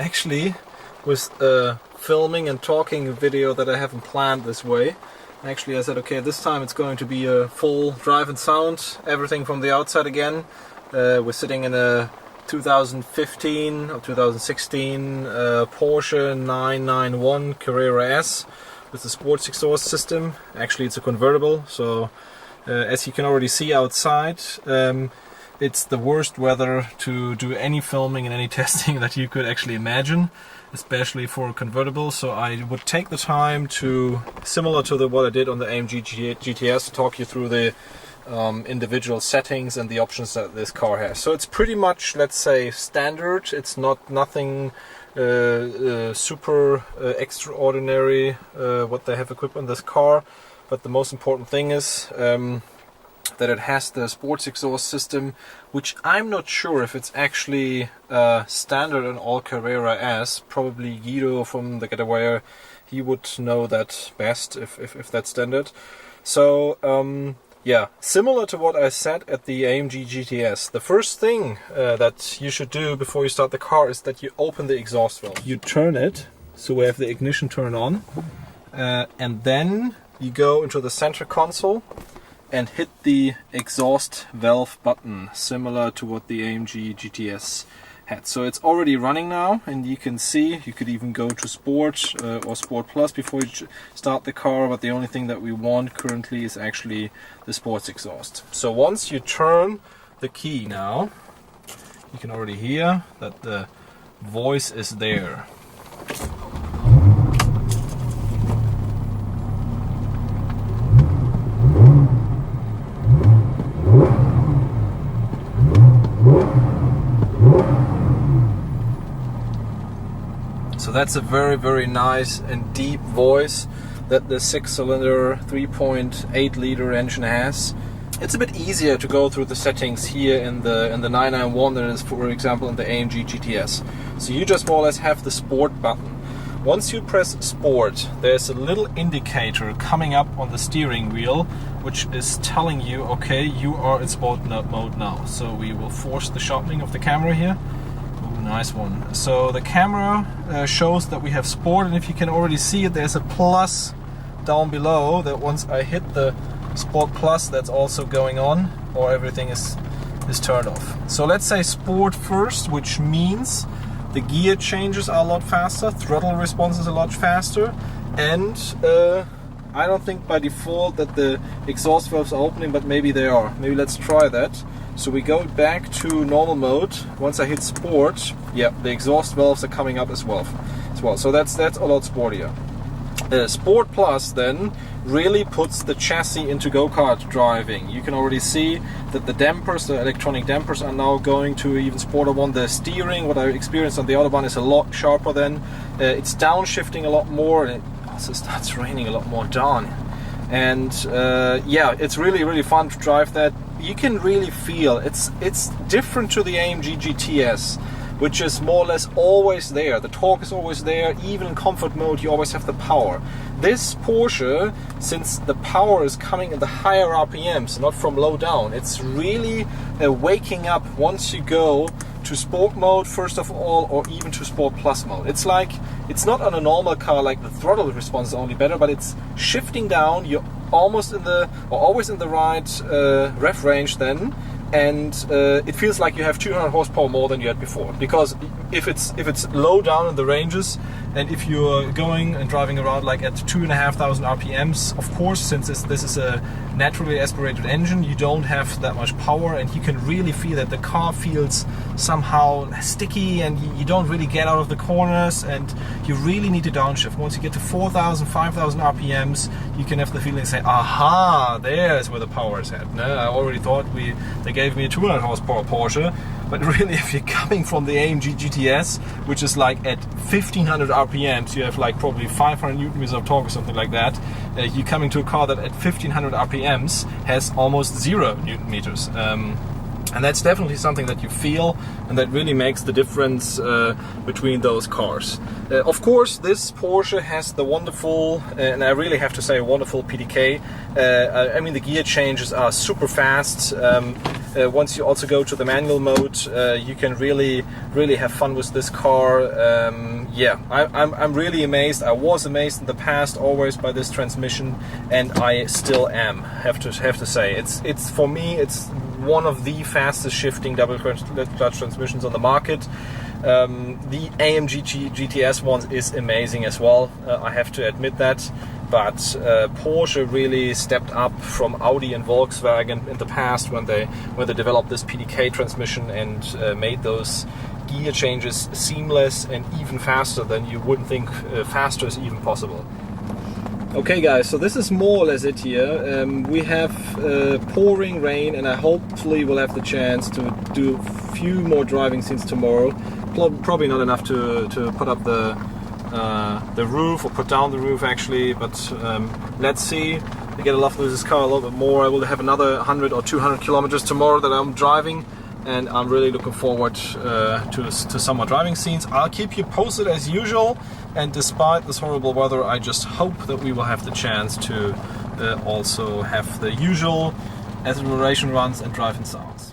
actually with filming and talking a video that I haven't planned this way. Actually, I said, okay, this time it's going to be a full drive and sound, everything from the outside again. We're sitting in a 2015 or 2016 Porsche 991 Carrera S with the sports exhaust system. Actually, it's a convertible, so as you can already see outside, it's the worst weather to do any filming and any testing that you could actually imagine, especially for a convertible. So I would take the time to, similar to what I did on the AMG GTS, talk you through the individual settings and the options that this car has. So it's pretty much, let's say, standard. It's nothing super extraordinary what they have equipped on this car, but the most important thing is that it has the sports exhaust system, which I'm not sure if it's actually standard in all Carrera S. Probably Guido from the Getaway, he would know that best if that's standard. So yeah, similar to what I said at the AMG GTS, the first thing that you should do before you start the car is that you open the exhaust valve. You turn it, so we have the ignition turn on, and then you go into the center console and hit the exhaust valve button, similar to what the AMG GTS had. So it's already running now, and you can see you could even go to Sport or Sport Plus before you start the car, but the only thing that we want currently is actually the sports exhaust. So once you turn the key now, you can already hear that the voice is there. So that's a very, very nice and deep voice that the 6-cylinder 3.8 liter engine has. It's a bit easier to go through the settings here in the 991 than it is, for example, in the AMG GTS. So you just more or less have the Sport button. Once you press Sport, there's a little indicator coming up on the steering wheel which is telling you, okay, you are in Sport mode now. So we will force the shuttling of the camera here. Nice one. So the camera shows that we have Sport, and if you can already see it, there's a plus down below that once I hit the Sport Plus, that's also going on, or everything is turned off. So let's say Sport first, which means the gear changes are a lot faster, throttle response is a lot faster, and I don't think by default that the exhaust valves are opening, but maybe they are. Maybe let's try that. So we go back to normal mode. Once I hit Sport, yeah, the exhaust valves are coming up as well. So that's a lot sportier. Sport Plus then really puts the chassis into go-kart driving. You can already see that the dampers, the electronic dampers, are now going to even sporter one. The steering, what I experienced on the Autobahn, is a lot sharper then. It's downshifting a lot more, and it also starts raining a lot more down. And yeah, it's really, really fun to drive that. You can really feel it's different to the AMG GTS, which is more or less always there. The torque is always there. Even in comfort mode, you always have the power. This Porsche, since the power is coming in the higher RPMs, not from low down, it's really waking up once you go to Sport mode first of all, or even to Sport Plus mode. It's like, it's not on a normal car like the throttle response is only better, but it's shifting down. You're almost in the, or always in the right rev range then, and it feels like you have 200 horsepower more than you had before. Because if it's low down in the ranges, and if you're going and driving around like at 2,500 RPMs, of course, since this is a naturally aspirated engine, you don't have that much power, and you can really feel that the car feels somehow sticky, and you don't really get out of the corners, and you really need to downshift. Once you get to 4,000, 5,000 RPMs, you can have the feeling, say, aha, there's where the power is at. No, I already thought they gave me a 200 horsepower Porsche, but really, if you're coming from the AMG GTS, which is like at 1,500 RPMs, you have like probably 500 Newton meters of torque or something like that. You're coming to a car that at 1,500 RPMs has almost 0 Newton meters. And that's definitely something that you feel, and that really makes the difference between those cars. Of course, this Porsche has the wonderful, and I really have to say, wonderful PDK. I mean, the gear changes are super fast. once you also go to the manual mode, you can really have fun with this car. Yeah, I'm really amazed. I was amazed in the past always by this transmission, and I still am. Have to say, it's for me, it's one of the fastest shifting double clutch transmissions on the market. The AMG GTS one is amazing as well, I have to admit that, but Porsche really stepped up from Audi and Volkswagen in the past when they developed this PDK transmission and made those gear changes seamless and even faster than you wouldn't think faster is even possible. Okay guys, so this is more or less it here. We have pouring rain, and I hopefully will have the chance to do a few more driving scenes tomorrow. Probably not enough to put up the roof, or put down the roof actually, but let's see. I get to love this car a little bit more. I will have another 100 or 200 kilometers tomorrow that I'm driving, and I'm really looking forward to some more driving scenes. I'll keep you posted as usual, and despite this horrible weather, I just hope that we will have the chance to also have the usual acceleration runs and drive-in sounds.